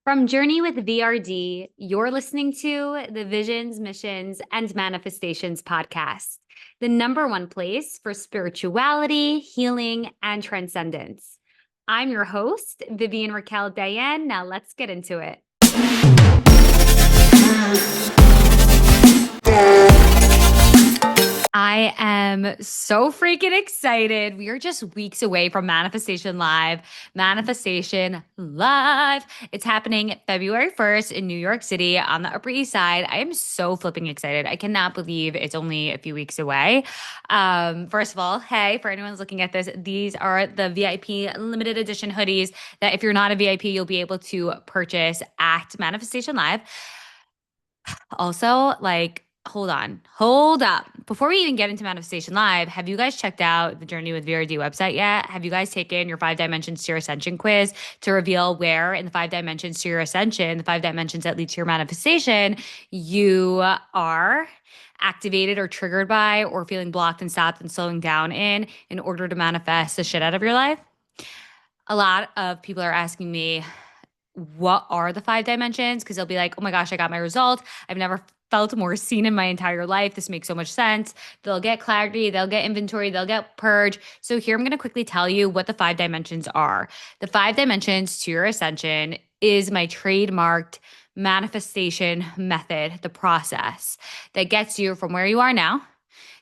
From Journey with VRD, you're listening to the Visions, Missions, and Manifestations podcast, the number one place for spirituality, healing, and transcendence. I'm your host, Vivian Raquel Diane. Now let's get into it. I am so freaking excited. We are just weeks away from Manifestation Live. Manifestation Live. It's happening February 1st in New York City on the Upper East Side. I am so flipping excited. I cannot believe it's only a few weeks away. First of all, hey, for anyone who's looking at this, these are the VIP limited edition hoodies that if you're not a VIP, you'll be able to purchase at Manifestation Live. Also, hold up. Before we even get into Manifestation Live, have you guys checked out the Journey with VRD website yet? Have you guys taken your 5 dimensions to your ascension quiz to reveal where in the 5 dimensions to your ascension, the 5 dimensions that lead to your manifestation, you are activated or triggered by or feeling blocked and stopped and slowing down in order to manifest the shit out of your life? A lot of people are asking me, what are the 5 dimensions? Because they'll be like, oh my gosh, I got my result. I've never felt more seen in my entire life. This makes so much sense. They'll get clarity, they'll get inventory, they'll get purge. So here I'm going to quickly tell you what the 5 dimensions are. The 5 dimensions to your ascension is my trademarked manifestation method, the process that gets you from where you are now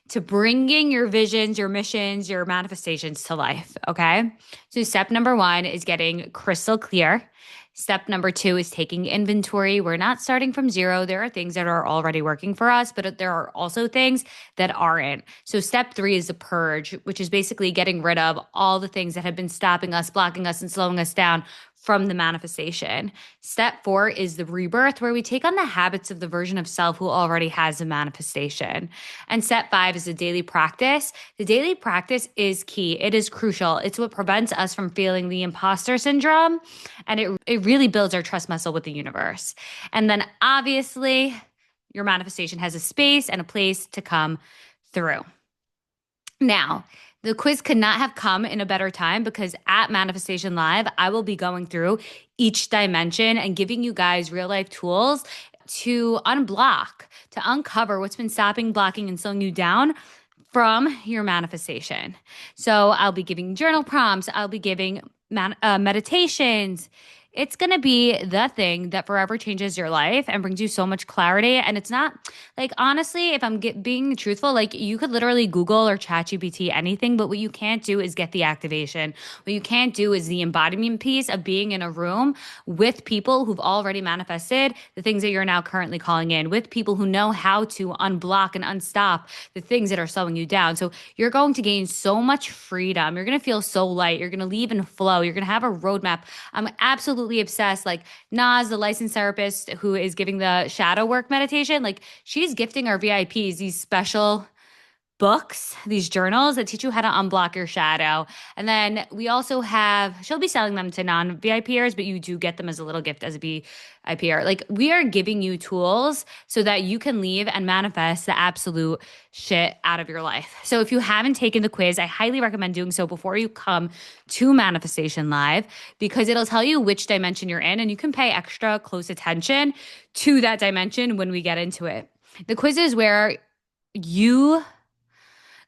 to bringing your visions, your missions, your manifestations to life. Okay. So step number one is getting crystal clear. Step number two is taking inventory. We're not starting from zero. There are things that are already working for us, but there are also things that aren't. So step three is the purge, which is basically getting rid of all the things that have been stopping us, blocking us, and slowing us down from the manifestation. Step four is the rebirth, where we take on the habits of the version of self who already has the manifestation. And step five is the daily practice. The daily practice is key. It is crucial. It's what prevents us from feeling the imposter syndrome. And it really builds our trust muscle with the universe. And then obviously, your manifestation has a space and a place to come through. Now, the quiz could not have come in a better time because at Manifestation Live, I will be going through each dimension and giving you guys real life tools to unblock, to uncover what's been stopping, blocking, and slowing you down from your manifestation. So I'll be giving journal prompts. I'll be giving meditations. It's going to be the thing that forever changes your life and brings you so much clarity. And it's not like, honestly, if I'm being truthful, like you could literally Google or ChatGPT anything, but what you can't do is get the activation. What you can't do is the embodiment piece of being in a room with people who've already manifested the things that you're now currently calling in, with people who know how to unblock and unstop the things that are slowing you down. So you're going to gain so much freedom. You're going to feel so light. You're going to leave in flow. You're going to have a roadmap. I'm absolutely obsessed. Like Naz, the licensed therapist who is giving the shadow work meditation, like she's gifting our VIPs these special books, these journals that teach you how to unblock your shadow. And then we also have, she'll be selling them to non-VIPers, but you do get them as a little gift as a VIPer. Like we are giving you tools so that you can leave and manifest the absolute shit out of your life. So if you haven't taken the quiz, I highly recommend doing so before you come to Manifestation Live, because it'll tell you which dimension you're in and you can pay extra close attention to that dimension when we get into it. The quiz is where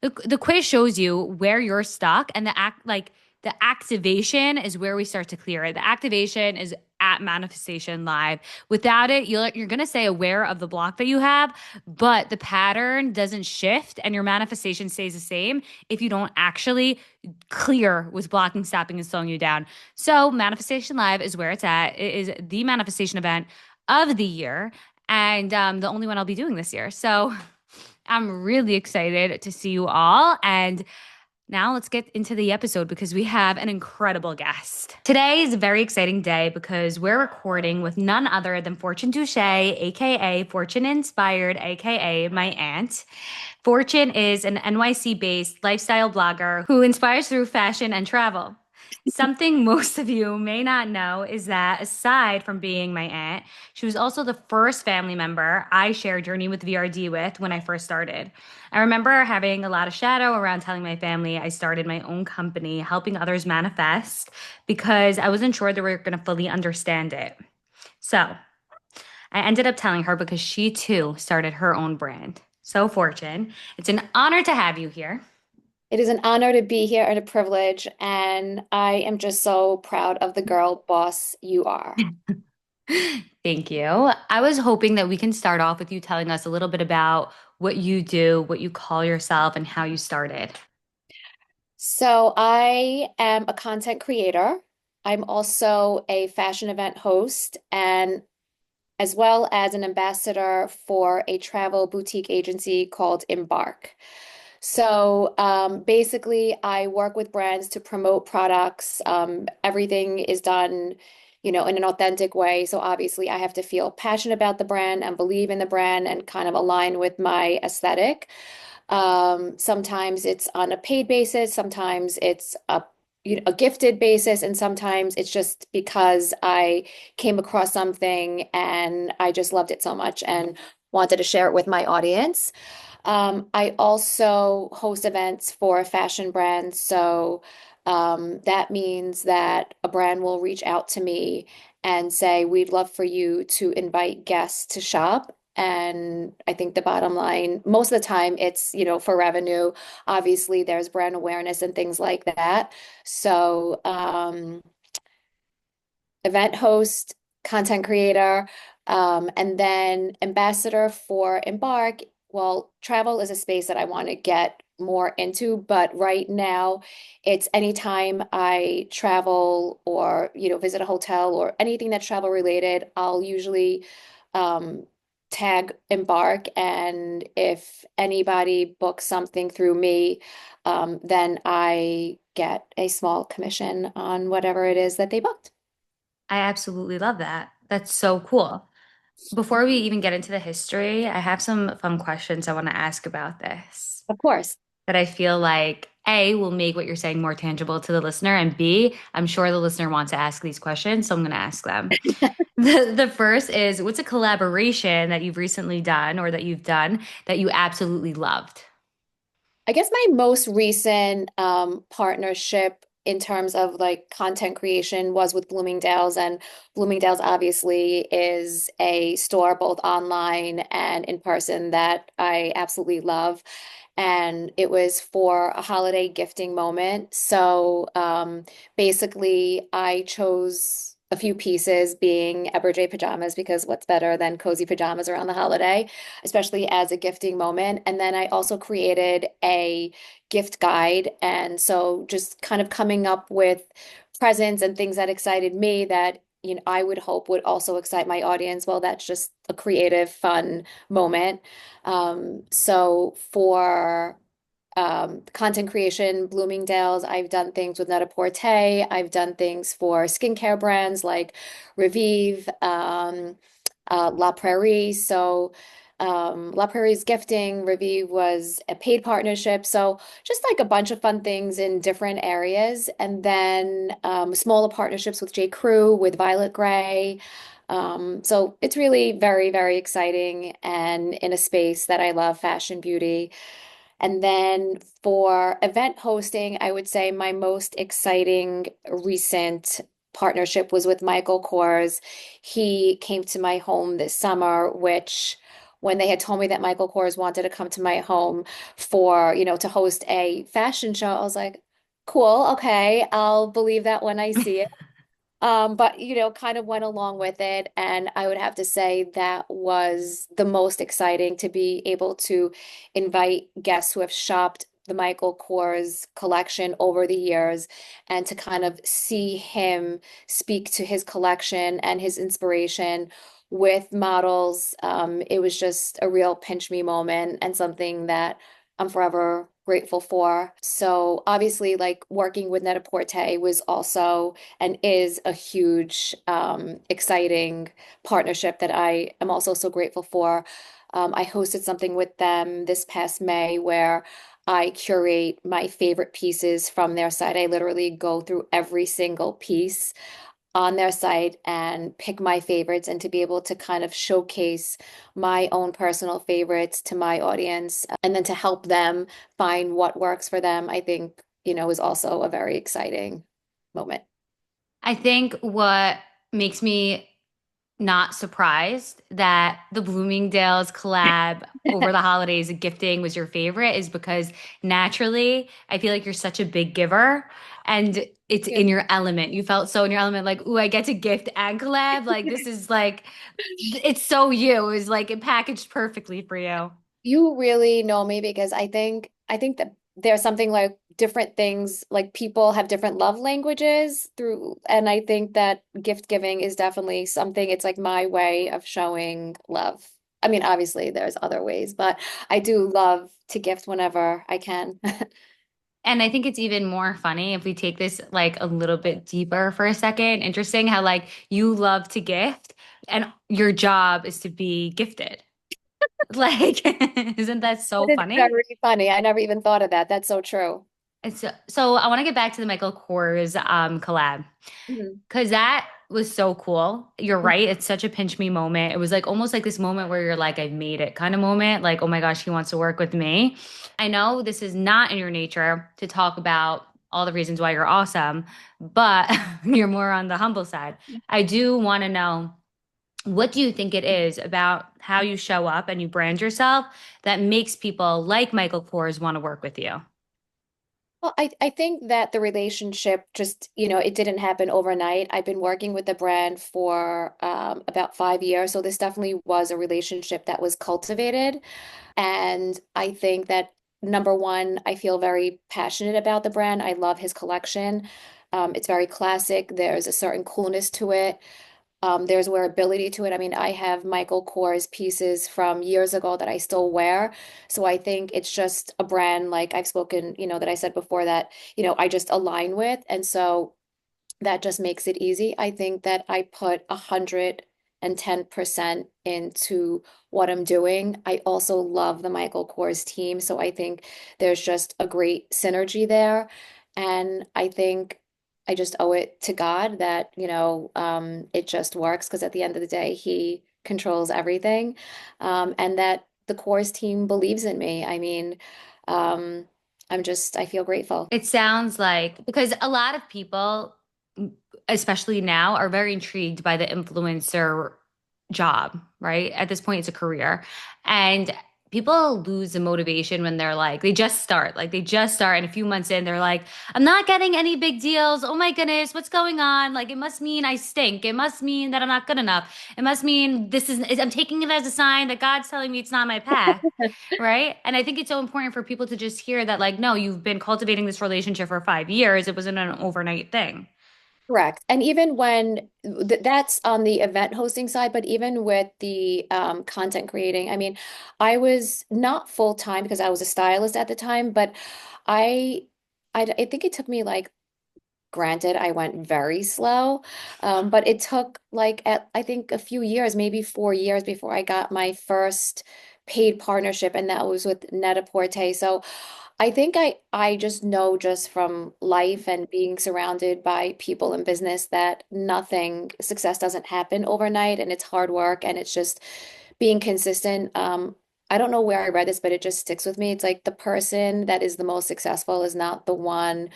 the quiz shows you where you're stuck, and the activation is where we start to clear it. The activation is at Manifestation Live. Without it, you're going to stay aware of the block that you have, but the pattern doesn't shift and your manifestation stays the same if you don't actually clear what's blocking, stopping, and slowing you down. So Manifestation Live is where it's at. It is the manifestation event of the year, and the only one I'll be doing this year. So I'm really excited to see you all. And now let's get into the episode because we have an incredible guest. Today is a very exciting day because we're recording with none other than Fortune Dushey, aka Fortune Inspired, aka my aunt. Fortune is an NYC-based lifestyle blogger who inspires through fashion and travel. Something most of you may not know is that aside from being my aunt, she was also the first family member I shared Journey with VRD with when I first started. I remember having a lot of shadow around telling my family I started my own company, helping others manifest, because I wasn't sure they were going to fully understand it. So I ended up telling her because she too started her own brand. So, Fortune, it's an honor to have you here. It is an honor to be here and a privilege, and I am just so proud of the girl boss you are. Thank you. I was hoping that we can start off with you telling us a little bit about what you do, what you call yourself, and how you started. So, I am a content creator. I'm also a fashion event host and as well as an ambassador for a travel boutique agency called Embark. So basically, I work with brands to promote products. Everything is done, in an authentic way. So obviously, I have to feel passionate about the brand and believe in the brand and kind of align with my aesthetic. Sometimes it's on a paid basis, sometimes it's a gifted basis, and sometimes it's just because I came across something and I just loved it so much and wanted to share it with my audience. I also host events for fashion brands. So that means that a brand will reach out to me and say, we'd love for you to invite guests to shop. And I think the bottom line, most of the time, it's, for revenue. Obviously, there's brand awareness and things like that. So, event host, content creator, and then ambassador for Embark. Well, travel is a space that I want to get more into, but right now it's anytime I travel or, visit a hotel or anything that's travel related, I'll usually um, tag Embark. And if anybody books something through me, then I get a small commission on whatever it is that they booked. I absolutely love that. That's so cool. Before we even get into the history, I have some fun questions I want to ask about this Of course. that I feel like A, will make what you're saying more tangible to the listener, and B, I'm sure the listener wants to ask these questions, so I'm going to ask them. The first is, what's a collaboration that you've recently done or that you've done that you absolutely loved? I guess my most recent partnership in terms of like content creation was with Bloomingdale's, and Bloomingdale's obviously is a store both online and in person that I absolutely love. And it was for a holiday gifting moment. So basically, I chose a few pieces being Everyday pajamas because what's better than cozy pajamas around the holiday, especially as a gifting moment. And then I also created a gift guide. And so just kind of coming up with presents and things that excited me that I would hope would also excite my audience. Well, that's just a creative, fun moment. So for content creation, Bloomingdale's, I've done things with Net-a-Porter. I've done things for skincare brands like Revive, La Prairie. So La Prairie's gifting, Revive was a paid partnership. So just like a bunch of fun things in different areas. And then smaller partnerships with J. Crew, with Violet Grey. So it's really very, very exciting and in a space that I love, fashion, beauty. And then for event hosting, I would say my most exciting recent partnership was with Michael Kors. He came to my home this summer, which when they had told me that Michael Kors wanted to come to my home for, to host a fashion show, I was like, cool, okay, I'll believe that when I see it. But kind of went along with it, and I would have to say that was the most exciting to be able to invite guests who have shopped the Michael Kors collection over the years and to kind of see him speak to his collection and his inspiration with models. It was just a real pinch me moment and something that I'm forever grateful for. So obviously, like working with Net-a-Porter was also and is a huge, exciting partnership that I am also so grateful for. I hosted something with them this past May where I curate my favorite pieces from their site. I literally go through every single piece on their site and pick my favorites and to be able to kind of showcase my own personal favorites to my audience and then to help them find what works for them, I think, is also a very exciting moment. I think what makes me not surprised that the Bloomingdale's collab over the holidays of gifting was your favorite is because naturally, I feel like you're such a big giver and it's Yeah. in your element. You felt so in your element, like, ooh, I get to gift and collab. Like, this is like, it's so you. It was like it packaged perfectly for you. You really know me because I think that there's something like different things, like people have different love languages through, and I think that gift giving is definitely something, it's like my way of showing love. I mean, obviously there's other ways, but I do love to gift whenever I can. And I think it's even more funny if we take this like a little bit deeper for a second. Interesting how like you love to gift and your job is to be gifted. Like, isn't that so It is funny? very funny. I never even thought of that. That's so true. So I want to get back to the Michael Kors collab Mhm. because that was so cool. You're right. It's such a pinch me moment. It was like almost like this moment where you're like, I've made it kind of moment. Like, oh my gosh, he wants to work with me. I know this is not in your nature to talk about all the reasons why you're awesome, but you're more on the humble side. I do want to know. What do you think it is about how you show up and you brand yourself that makes people like Michael Kors want to work with you? Well, I think that the relationship just, it didn't happen overnight. I've been working with the brand for about 5 years. So this definitely was a relationship that was cultivated. And I think that number one, I feel very passionate about the brand. I love his collection. It's very classic. There's a certain coolness to it. There's wearability to it. I mean, I have Michael Kors pieces from years ago that I still wear. So I think it's just a brand like I've spoken, that I said before that, I just align with. And so that just makes it easy. I think that I put 110% into what I'm doing. I also love the Michael Kors team, so I think there's just a great synergy there. And I think I just owe it to God that, it just works because at the end of the day, he controls everything. And that the Kors team believes in me. I mean, um, I feel grateful. It sounds like because a lot of people, especially now, are very intrigued by the influencer job, right? At this point, it's a career. And people lose the motivation when they're like, they just start, and a few months in, they're like, I'm not getting any big deals. Oh my goodness, what's going on? Like, it must mean I stink. It must mean that I'm not good enough. It must mean I'm taking it as a sign that God's telling me it's not my path. Right. And I think it's so important for people to just hear that, like, no, you've been cultivating this relationship for 5 years. It wasn't an overnight thing. Correct. And even when that's on the event hosting side, but even with the content creating, I mean, I was not full time because I was a stylist at the time, but I, I think it took me like, granted, I went very slow, but it took like I think a few years, maybe 4 years before I got my first paid partnership, and that was with Net-a-Porter. So I think I just know just from life and being surrounded by people in business that success doesn't happen overnight, and it's hard work and it's just being consistent. I don't know where I read this, but it just sticks with me. It's like the person that is the most successful is not the one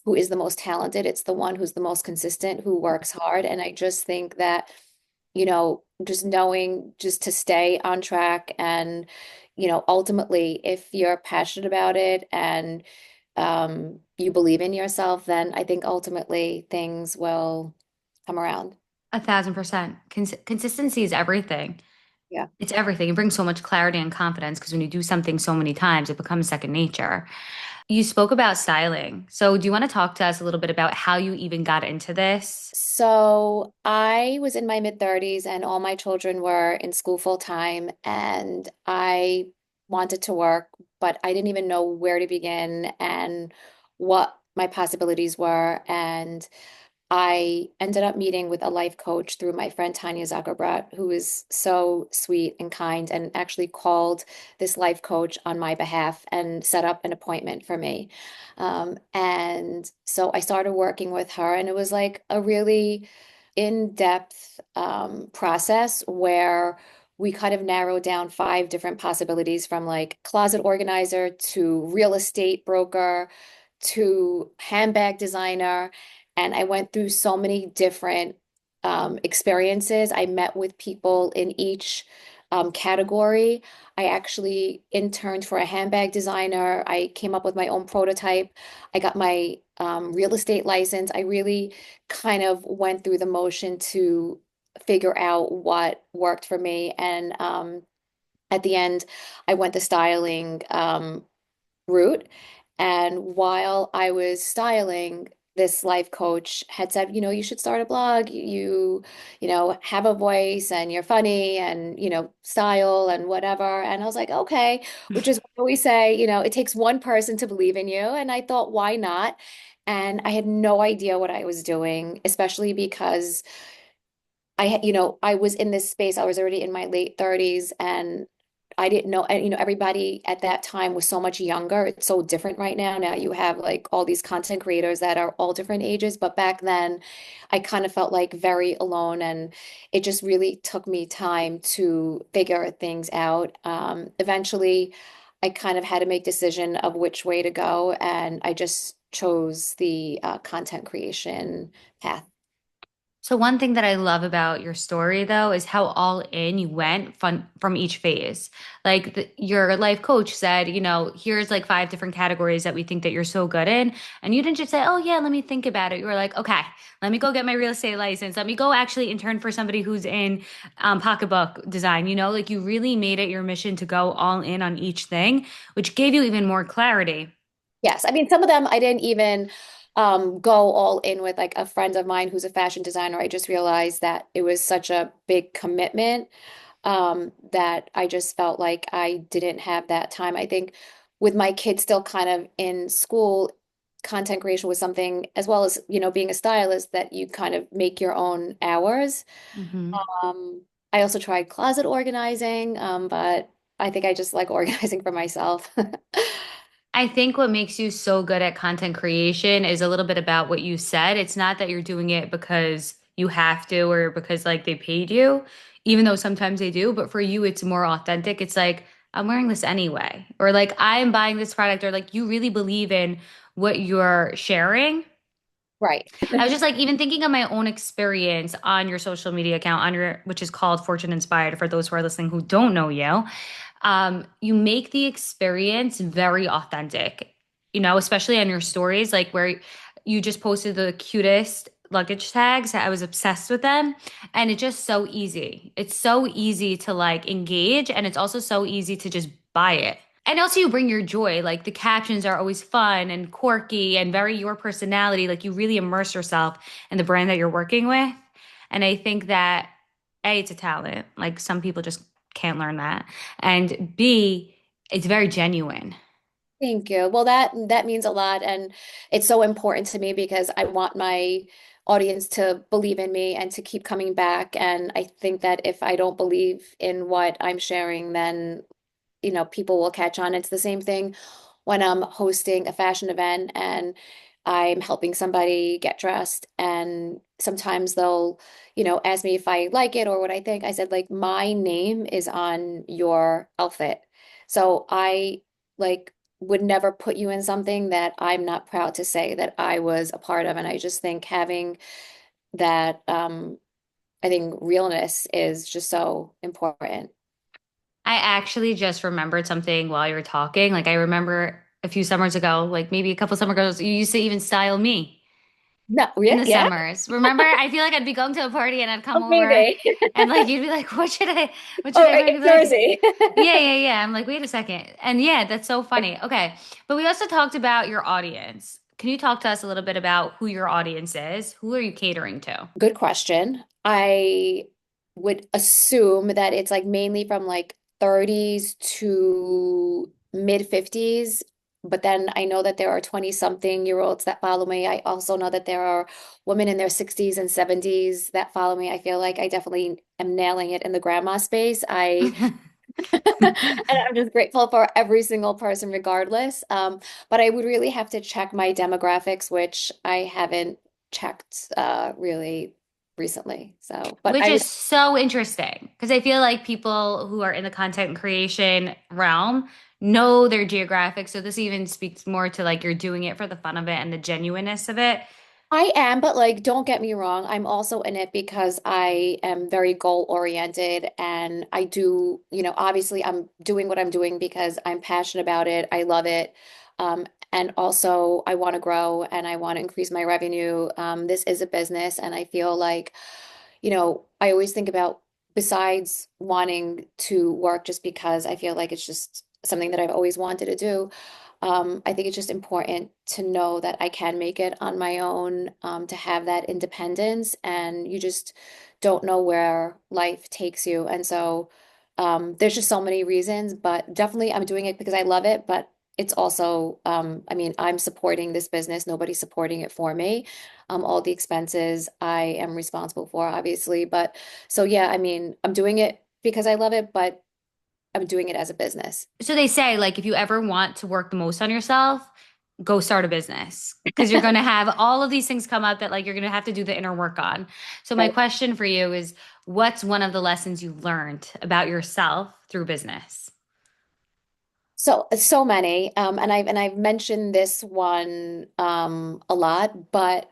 who is the most talented. It's the one who's the most consistent, who works hard. And I just think that, just knowing just to stay on track and, ultimately, if you're passionate about it and you believe in yourself, then I think ultimately things will come around. 1,000%. Consistency is everything. Yeah. It's everything. It brings so much clarity and confidence because when you do something so many times, it becomes second nature. You spoke about styling. So, do you want to talk to us a little bit about how you even got into this? So I was in my mid-30s and all my children were in school full time, and I wanted to work, but I didn't even know where to begin and what my possibilities were. And I ended up meeting with a life coach through my friend Tanya Zuckerbrot, who is so sweet and kind, and actually called this life coach on my behalf and set up an appointment for me. And so I started working with her, and it was like a really in-depth process where we kind of narrowed down 5 different possibilities, from like closet organizer to real estate broker to handbag designer. And I went through so many different experiences. I met with people in each category. I actually interned for a handbag designer. I came up with my own prototype. I got my real estate license. I really kind of went through the motion to figure out what worked for me. And at the end, I went the styling route. And while I was styling, this life coach had said, you should start a blog. Have a voice and you're funny and, style and whatever. And I was like, okay, which is what we say, it takes one person to believe in you. And I thought, why not? And I had no idea what I was doing, especially because I was in this space. I was already in my late 30s and I didn't know, and everybody at that time was so much younger. It's so different right now. Now you have like all these content creators that are all different ages, but back then I kind of felt like very alone and it just really took me time to figure things out. Eventually I kind of had to make decision of which way to go and I just chose the content creation path. So one thing that I love about your story though is how all in you went from each phase. Like your life coach said, here's like five different categories that we think that you're so good in. And you didn't just say, oh yeah, let me think about it. You were like, okay, let me go get my real estate license. Let me go actually intern for somebody who's in pocketbook design. Like you really made it your mission to go all in on each thing, which gave you even more clarity. Yes, I mean some of them I didn't even go all in with like a friend of mine who's a fashion designer. I just realized that it was such a big commitment that I just felt like I didn't have that time. I think with my kids still kind of in school, content creation was something as well as, being a stylist that you kind of make your own hours. Mhm. I also tried closet organizing, but I think I just like organizing for myself. I think what makes you so good at content creation is a little bit about what you said. It's not that you're doing it because you have to or because like they paid you, even though sometimes they do, but for you it's more authentic. It's like I'm wearing this anyway, or like I'm buying this product, or like you really believe in what you're sharing. Right. I was just like even thinking of my own experience on your social media account on your which is called Fortune Inspired for those who are listening who don't know you. You make the experience very authentic, especially on your stories, like where you just posted the cutest luggage tags. I was obsessed with them. And it's just so easy. It's so easy to like engage, and it's also so easy to just buy it. And also, you bring your joy. Like the captions are always fun and quirky and very your personality. Like you really immerse yourself in the brand that you're working with. And I think that A, it's a talent. Like some people just can't learn that. And B, it's very genuine. Thank you. Well, that means a lot, and it's so important to me because I want my audience to believe in me and to keep coming back. And I think that if I don't believe in what I'm sharing, then people will catch on. It's the same thing when I'm hosting a fashion event and I'm helping somebody get dressed. And sometimes they'll, ask me if I like it or what I think. I said, like, my name is on your outfit. So I like would never put you in something that I'm not proud to say that I was a part of. And I just think having that, I think realness is just so important. I actually just remembered something while you were talking. Like I remember a few summers ago, like maybe a couple summer ago, you used to even style me No, in yeah, the yeah. summers. Remember? I feel like I'd be going to a party and I'd come Oh, over maybe. and like you'd be like, what should Oh, I wear? And in you'd be like, Jersey. yeah, yeah, yeah. I'm like, wait a second. And yeah, that's so funny. Okay. But we also talked about your audience. Can you talk to us a little bit about who your audience is? Who are you catering to? Good question. I would assume that it's like mainly from like 30s to mid 50s, but then I know that there are 20 something year olds that follow me. I also know that there are women in their 60s and 70s that follow me. I feel like I definitely am nailing it in the grandma space. And I'm just grateful for every single person regardless. But I would really have to check my demographics, which I haven't checked really recently. So, but Which I is would so interesting because I feel like people who are in the content creation realm know their geographic. So this even speaks more to like you're doing it for the fun of it and the genuineness of it. I am, but like, don't get me wrong. I'm also in it because I am very goal oriented and I do, obviously I'm doing what I'm doing because I'm passionate about it. I love it. And also I want to grow and I want to increase my revenue. This is a business and I feel like, I always think about besides wanting to work just because I feel like it's just something that I've always wanted to do. I think it's just important to know that I can make it on my own, to have that independence, and you just don't know where life takes you. And so there's just so many reasons, but definitely I'm doing it because I love it, but it's also, I mean, I'm supporting this business. Nobody's supporting it for me. All the expenses I am responsible for, obviously. But so, yeah, I mean, I'm doing it because I love it, but I'm doing it as a business. So they say, like, if you ever want to work the most on yourself, go start a business because you're going to have all of these things come up that, like, you're going to have to do the inner work on. So, my Right. question for you is, what's one of the lessons you've learned about yourself through business? So many, and I've mentioned this one a lot, but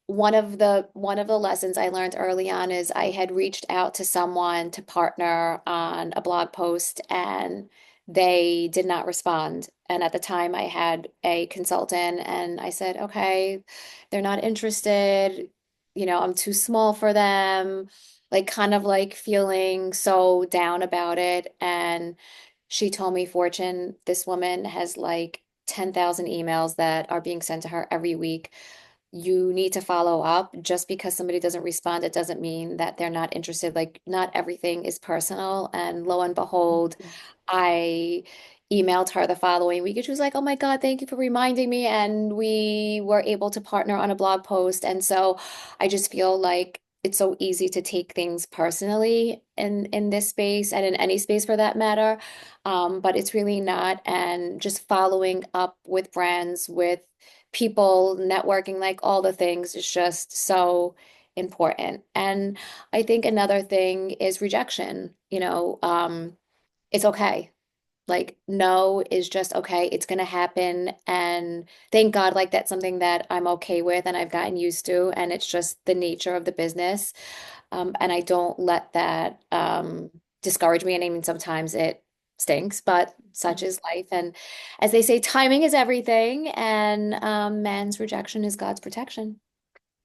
one of the lessons I learned early on is I had reached out to someone to partner on a blog post and they did not respond. And at the time I had a consultant and I said, okay, they're not interested, I'm too small for them, like kind of like feeling so down about it. And she told me, Fortune, this woman has like 10,000 emails that are being sent to her every week. You need to follow up. Just because somebody doesn't respond, it doesn't mean that they're not interested. Like, not everything is personal. And lo and behold, I emailed her the following week and she was like, "Oh my God, thank you for reminding me." And we were able to partner on a blog post. And so I just feel like it's so easy to take things personally in this space and in any space for that matter. But it's really not. And just following up with brands, with people, networking, like all the things is just so important. And I think another thing is rejection. It's okay. Like, no is just okay. It's going to happen. And thank God, like, that's something that I'm okay with and I've gotten used to. And it's just the nature of the business. And I don't let that discourage me. And I mean, sometimes it stinks, but such is life. And as they say, timing is everything. And man's rejection is God's protection.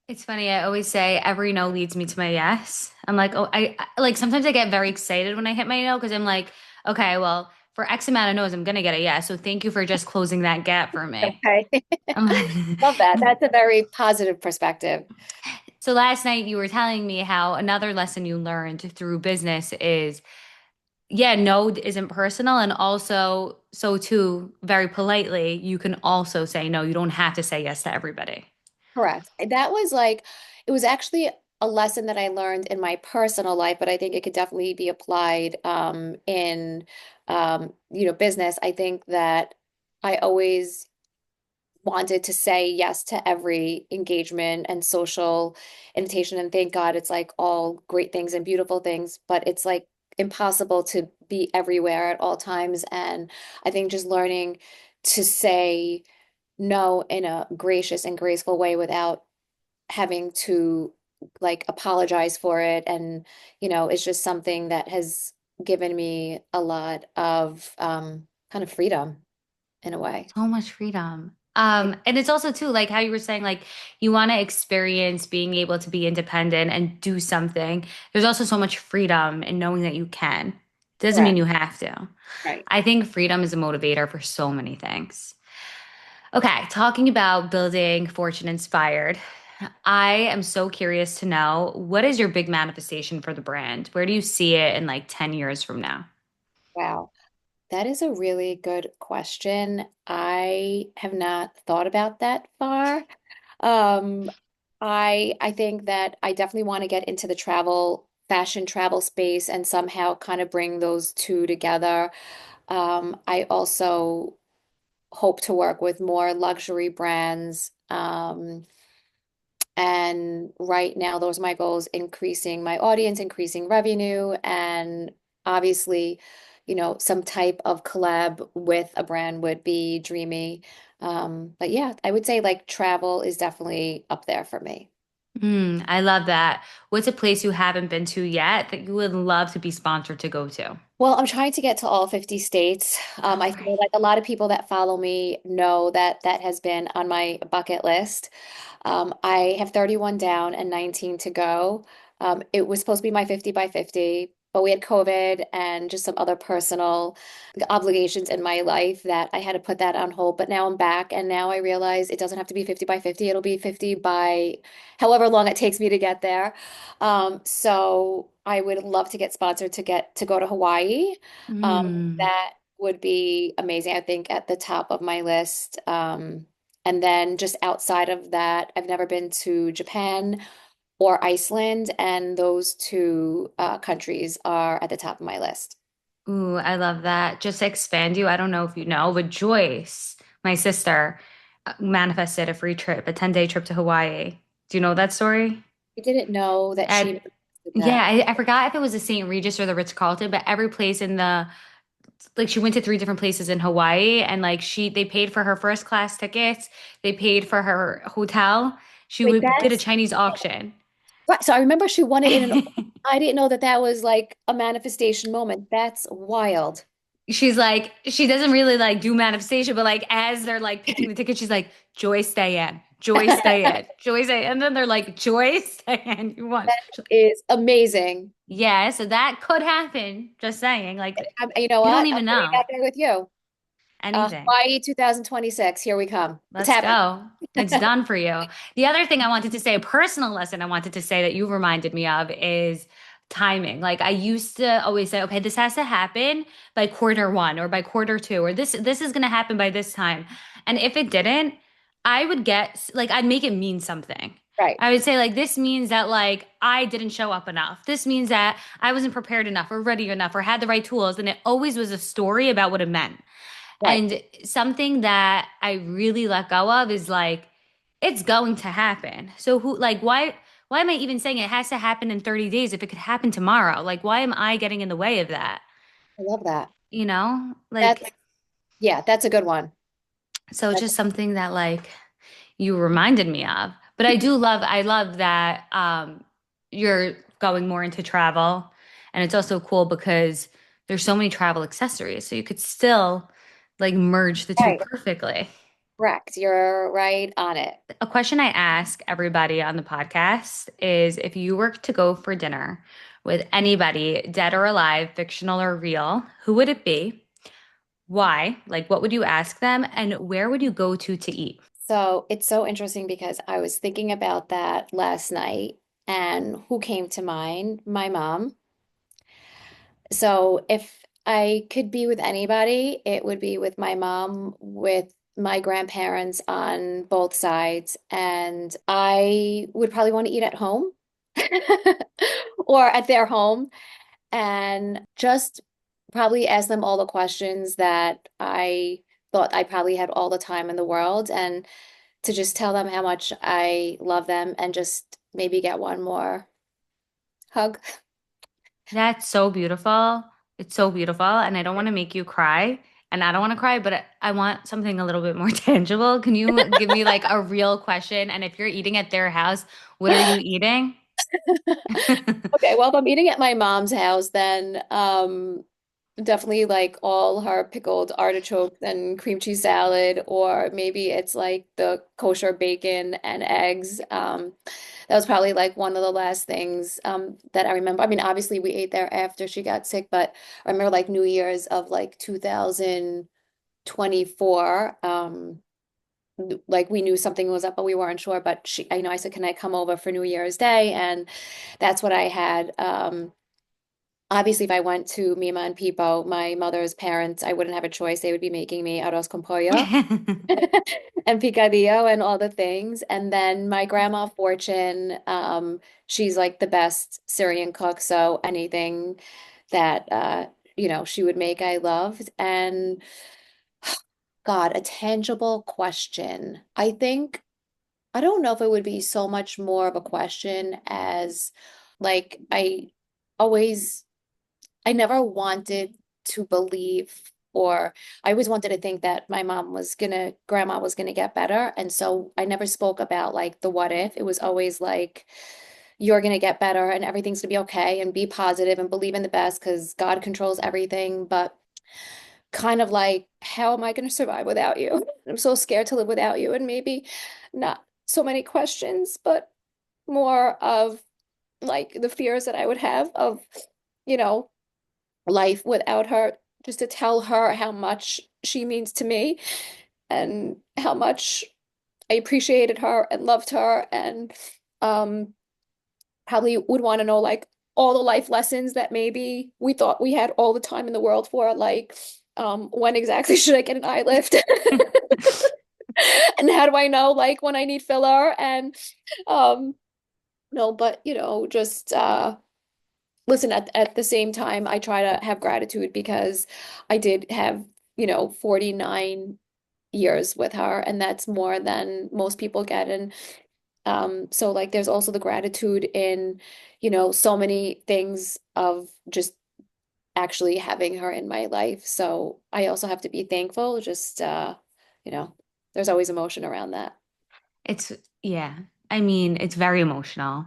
It's funny. I always say every no leads me to my yes. I'm like, oh, like sometimes I get very excited when I hit my no because I'm like, okay, well, for X amount of no's, I'm gonna get a yes. So thank you for just closing that gap for me. Okay. I'm Love that. like, That's a very positive perspective. so last night you were telling me how another lesson you learned through business is, yeah, no isn't personal, and also so too, very politely, you can also say no. You don't have to say yes to everybody. Correct. That was like, it was actually a lesson that I learned in my personal life, but I think it could definitely be applied in business. I think that I always wanted to say yes to every engagement and social invitation. And thank God it's like all great things and beautiful things, but it's like impossible to be everywhere at all times. And I think just learning to say no in a gracious and graceful way without having to like apologize for it. And, it's just something that has given me a lot of kind of freedom in a way. So much freedom. And it's also too like how you were saying, like you want to experience being able to be independent and do something. There's also so much freedom in knowing that you can. Doesn't mean Correct. you have to. Right. I think freedom is a motivator for so many things. Okay, talking about building Fortune Inspired, I am so curious to know what is your big manifestation for the brand? Where do you see it in like 10 years from now? Wow. That is a really good question. I have not thought about that far. Um, I think that I definitely want to get into the fashion travel space and somehow kind of bring those two together. I also hope to work with more luxury brands. And right now, those are my goals, increasing my audience, increasing revenue, and obviously, some type of collab with a brand would be dreamy. But yeah, I would say like travel is definitely up there for me. I love that. What's a place you haven't been to yet that you would love to be sponsored to go to? Well, I'm trying to get to all 50 states. All I right. feel like a lot of people that follow me know that that has been on my bucket list. I have 31 down and 19 to go. It was supposed to be my 50 by 50, but we had COVID and just some other personal obligations in my life that I had to put that on hold. But now I'm back, and now I realize it doesn't have to be 50 by 50. It'll be 50 by however long it takes me to get there. So I would love to get sponsored to get to go to Hawaii. Mm. That would be amazing. I think at the top of my list. And then just outside of that, I've never been to Japan or Iceland, and those two countries are at the top of my list. Ooh, I love that. Just to expand you, I don't know if you know, but Joyce, my sister, manifested a free trip, a 10-day trip to Hawaii. Do you know that story? I didn't know that she At, did yeah, that. I forgot if it was the St. Regis or the Ritz-Carlton, but every place in the like she went to three different places in Hawaii and like they paid for her first class tickets, they paid for her hotel. She Wait, did a that's Chinese auction. right. So I remember she won it in an. I didn't know that that was like a manifestation moment. That's wild. She's like, she doesn't really like do manifestation, but like as they're like picking the ticket, she's like, Joy, stay in. Joy, stay in. Joy, stay in. And then they're like, Joy, stay in. You won. She's like, Is amazing. yeah, so that could happen. Just saying. Like, You know you don't what? I'm even putting it know out there with you. anything. Hawaii 2026. Here we come. It's Let's happening. go. It's done for you. The other thing I wanted to say, a personal lesson I wanted to say that you reminded me of is timing. Like I used to always say, okay, this has to happen by quarter one or by quarter two, or this is going to happen by this time. And if it didn't, I would get like I'd make it mean something. Right. I would say like this means that like I didn't show up enough. This means that I wasn't prepared enough or ready enough or had the right tools. And it always was a story about what it meant. Right. And something that I really let go of is like, it's going to happen. So why am I even saying it has to happen in 30 days if it could happen tomorrow? Like, why am I getting in the way of that? I love that. You know? That's Like, yeah, that's a good one. so it's That's just something that like you reminded me of. But I love that you're going more into travel. And it's also cool because there's so many travel accessories. So you could still like merge the two right. perfectly. Correct. You're right on it. A question I ask everybody on the podcast is if you were to go for dinner with anybody, dead or alive, fictional or real, who would it be? Why? Like, what would you ask them? And where would you go to eat? So it's so interesting because I was thinking about that last night, and who came to mind? My mom. So if I could be with anybody, it would be with my mom, with my grandparents on both sides, and I would probably want to eat at home or at their home and just probably ask them all the questions that I thought I probably had all the time in the world, and to just tell them how much I love them and just maybe get one more hug. That's so beautiful. It's so beautiful. And I don't want to make you cry. And I don't want to cry, but I want something a little bit more tangible. Can you give me like a real question? And if you're eating at their house, what are you eating? Okay, well, if I'm eating at my mom's house, then definitely like all her pickled artichokes and cream cheese salad, or maybe it's like the kosher bacon and eggs. That was probably like one of the last things that I remember. I mean, obviously we ate there after she got sick, but I remember like New Year's of like 2024. Like we knew something was up, but we weren't sure. But I know I said, "Can I come over for New Year's Day?" And that's what I had. Obviously, if I went to Mima and Pipo, my mother's parents, I wouldn't have a choice. They would be making me arroz con pollo and picadillo and all the things. And then my grandma Fortune, she's like the best Syrian cook. So anything that she would make, I loved. And God, a tangible question. I think I don't know if it would be so much more of a question as like always I never wanted to believe. or I always wanted to think that grandma was gonna get better. And so I never spoke about like the what if. It was always like, you're gonna get better and everything's gonna be okay and be positive and believe in the best because God controls everything. But kind of like, how am I gonna survive without you? I'm so scared to live without you. And maybe not so many questions, but more of like the fears that I would have of, you know, life without her, just to tell her how much she means to me and how much I appreciated her and loved her and um probably would want to know like all the life lessons that maybe we thought we had all the time in the world for, like when exactly should I get an eye lift? And how do I know like when I need filler? And um no, but just listen, at the same time, I try to have gratitude because I did have, 49 years with her, and that's more than most people get. And so like there's also the gratitude in, so many things of just actually having her in my life. So I also have to be thankful, just you know, there's always emotion around that. It's, yeah. I mean, it's very emotional.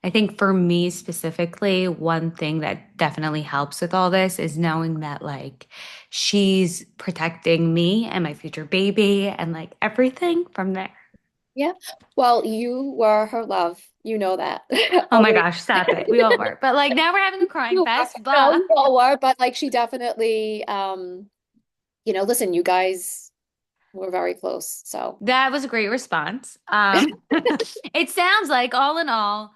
I think for me specifically, one thing that definitely helps with all this is knowing that like she's protecting me and my future baby and like everything from there. Yeah. Well, you were her love. You know that. Oh my Always. gosh, stop it. We all were. But like now we're having a crying You were. fest, No, but you all were, but like she definitely listen, you guys were very close. So that was a great response. It sounds like all in all,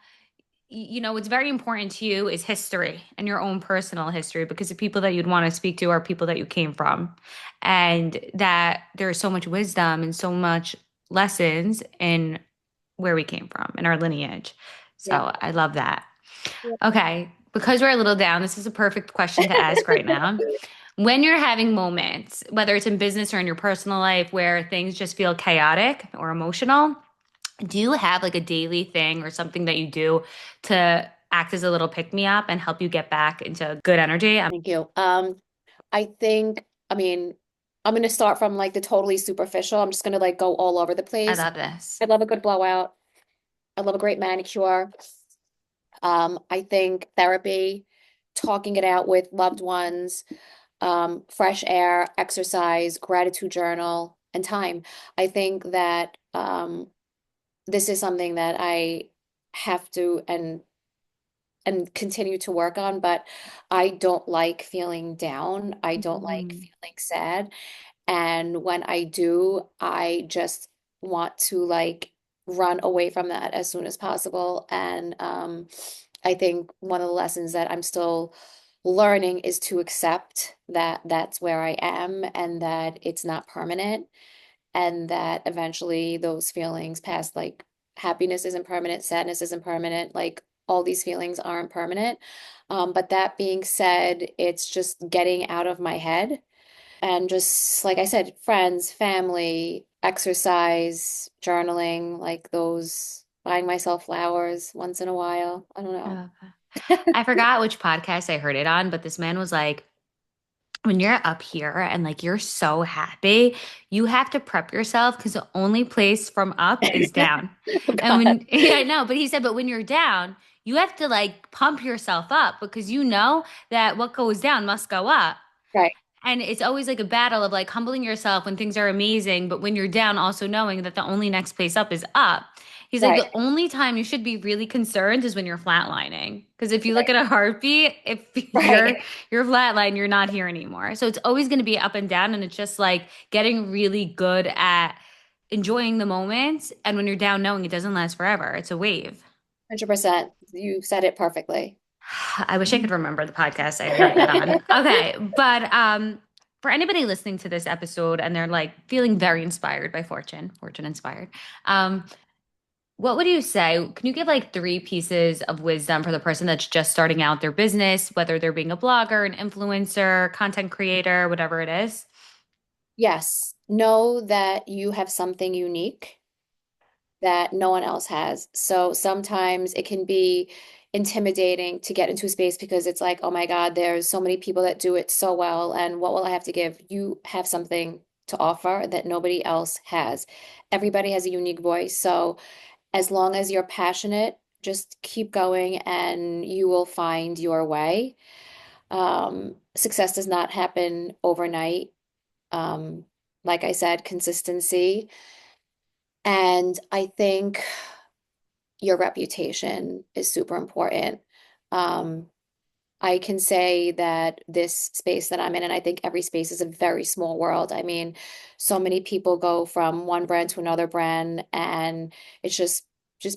what's very important to you is history and your own personal history because the people that you'd want to speak to are people that you came from, and that there's so much wisdom and so much lessons in where we came from in our lineage. yeah. So I love that. Yeah. Okay, because we're a little down, this is a perfect question to ask right now. When you're having moments, whether it's in business or in your personal life, where things just feel chaotic or emotional, do you have like a daily thing or something that you do to act as a little pick me up and help you get back into good energy? Thank you. I think, I mean, I'm gonna start from like the totally superficial. I'm just gonna like go all over the I place. love this. I love a good blowout. I love a great manicure. I think therapy, talking it out with loved ones, fresh air, exercise, gratitude journal, and time. I think that this is something that I have to and continue to work on, but I don't like feeling down. I don't like Mhm. feeling sad. And when I do, I just want to like run away from that as soon as possible. And I think one of the lessons that I'm still learning is to accept that that's where I am and that it's not permanent and that eventually those feelings pass. Like happiness isn't permanent, sadness isn't permanent, like all these feelings aren't permanent. But that being said, it's just getting out of my head and just like I said, friends, family, exercise, journaling, like those, buying myself flowers once in a while. I don't I know. love that. I forgot which podcast I heard it on, but this man was like, when you're up here and like you're so happy, you have to prep yourself because the only place from up is down. Oh And God. when, yeah, I know, but he said, but when you're down, you have to like pump yourself up because you know that what goes down must go up. Right, And it's always like a battle of like humbling yourself when things are amazing, but when you're down, also knowing that the only next place up is up. He's like, right, the only time you should be really concerned is when you're flatlining. Because if you look right, at a heartbeat, if you're right. you're flatline, you're not here anymore. So it's always going to be up and down, and it's just like getting really good at enjoying the moments. And when you're down, knowing it doesn't last forever. It's a wave. 100%. You said it perfectly. I wish I could remember the podcast I heard that on. Okay, but for anybody listening to this episode and they're like feeling very inspired by Fortune inspired, um, what would you say? Can you give like three pieces of wisdom for the person that's just starting out their business, whether they're being a blogger, an influencer, content creator, whatever it is? Yes, know that you have something unique that no one else has. So sometimes it can be intimidating to get into a space because it's like, oh my God, there's so many people that do it so well. And what will I have to give? You have something to offer that nobody else has. Everybody has a unique voice. So as long as you're passionate, just keep going and you will find your way. Success does not happen overnight. Um, like I said, consistency. And I think your reputation is super important. Um, I can say that this space that I'm in, and I think every space is a very small world. I mean, so many people go from one brand to another brand, and it's just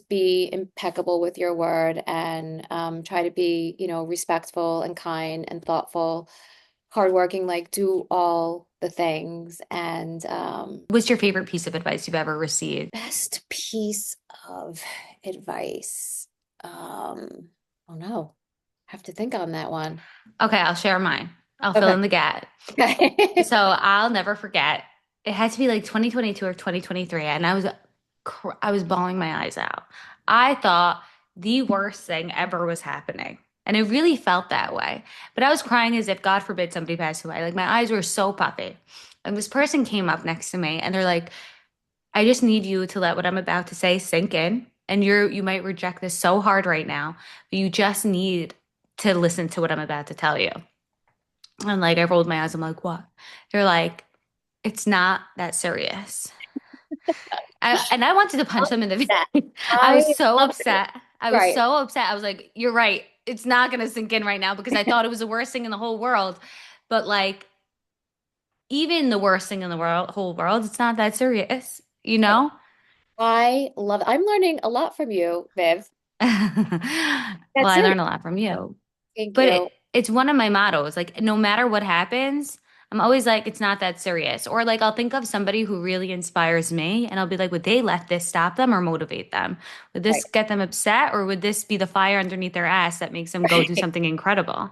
be impeccable with your word and try to be, respectful and kind and thoughtful, hardworking, like do all the things. And What's your favorite piece of advice you've ever received? best piece of advice. Oh no, have to think on that one. Okay, I'll share mine. I'll fill Okay. in the gap. Okay. So I'll never forget. It had to be like 2022 or 2023, and I was bawling my eyes out. I thought the worst thing ever was happening, and it really felt that way. But I was crying as if, God forbid, somebody passed away. Like my eyes were so puffy. And this person came up next to me, and they're like, "I just need you to let what I'm about to say sink in, and you might reject this so hard right now, but you just need to listen to what I'm about to tell you." And like I rolled my eyes. I'm like, what? They're like, it's not that serious. And I wanted to punch them in the That face. I I was so love it. upset. I was Right. so upset. I was like, you're right. It's not going to sink in right now because I thought it was the worst thing in the whole world. But like, even the worst thing in the whole world, it's not that serious, you know? I love it. I'm learning a lot from you, Viv. Well, That's I it. learned a lot from you. Thank But you. it's one of my mottos. Like, no matter what happens, I'm always like, it's not that serious. Or like, I'll think of somebody who really inspires me and I'll be like, would they let this stop them or motivate them? Would Right. this get them upset or would this be the fire underneath their ass that makes them go do Right. something incredible?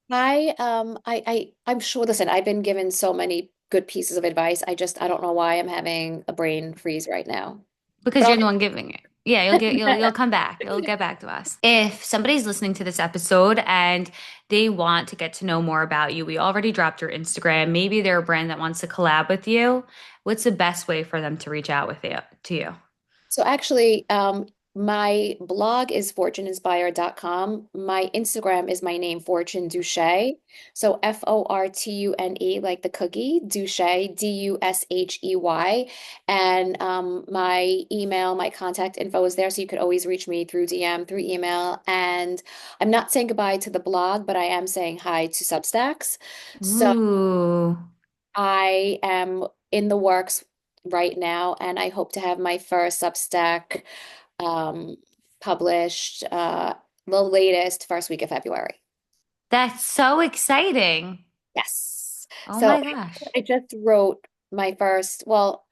I'm sure, listen, I've been given so many good pieces of advice. I don't know why I'm having a brain freeze right now. Because But you're the one giving it. Yeah, you'll come back. You'll get back to us. If somebody's listening to this episode and they want to get to know more about you, we already dropped your Instagram. Maybe they're a brand that wants to collab with you. What's the best way for them to reach out with you to you? So actually, my blog is fortuneinspired.com. My Instagram is my name, Fortune Dushey. So Fortune, like the cookie, Dushey, Dushey. And my email, my contact info is there. So you could always reach me through DM, through email. And I'm not saying goodbye to the blog, but I am saying hi to Substacks. So Ooh, I am in the works right now, and I hope to have my first Substack um, published the latest first week of February. that's so exciting. Yes. Oh So my gosh. I just wrote my first, well,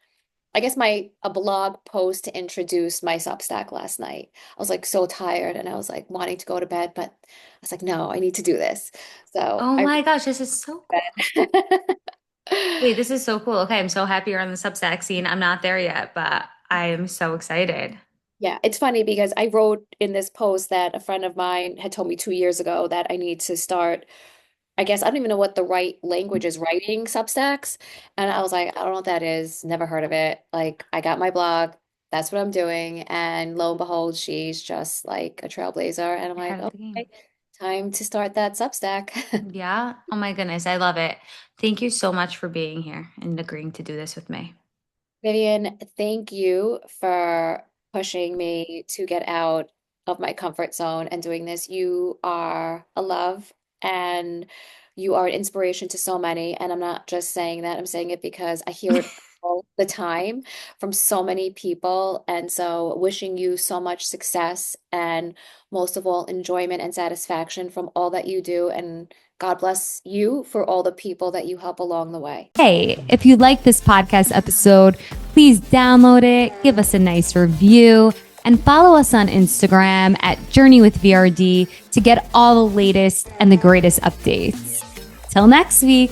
I guess my a blog post to introduce my Substack last night. I was like so tired and I was like wanting to go to bed, but I was like, no, I need to do this. So Oh I my gosh, this is so cool. Wait, this is so cool. Okay, I'm so happy you're on the Substack scene. I'm not there yet, but I am so excited. Yeah, it's funny because I wrote in this post that a friend of mine had told me 2 years ago that I need to start. I guess I don't even know what the right language is, writing Substacks. And I was like, I don't know what that is. Never heard of it. Like, I got my blog. That's what I'm doing. And lo and behold, she's just like a trailblazer. And I'm like, Ahead of the okay, game. time to start that Substack. Yeah. Oh my goodness. I love it. Thank you so much for being here and agreeing to do this with me. Vivian, thank you for pushing me to get out of my comfort zone and doing this. You are a love and you are an inspiration to so many. And I'm not just saying that, I'm saying it because I hear it all the time from so many people. And so, wishing you so much success and most of all, enjoyment and satisfaction from all that you do. And God bless you for all the people that you help along the way. Hey, if you like this podcast episode, please download it, give us a nice review, and follow us on Instagram at Journey with VRD to get all the latest and the greatest updates. Till next week.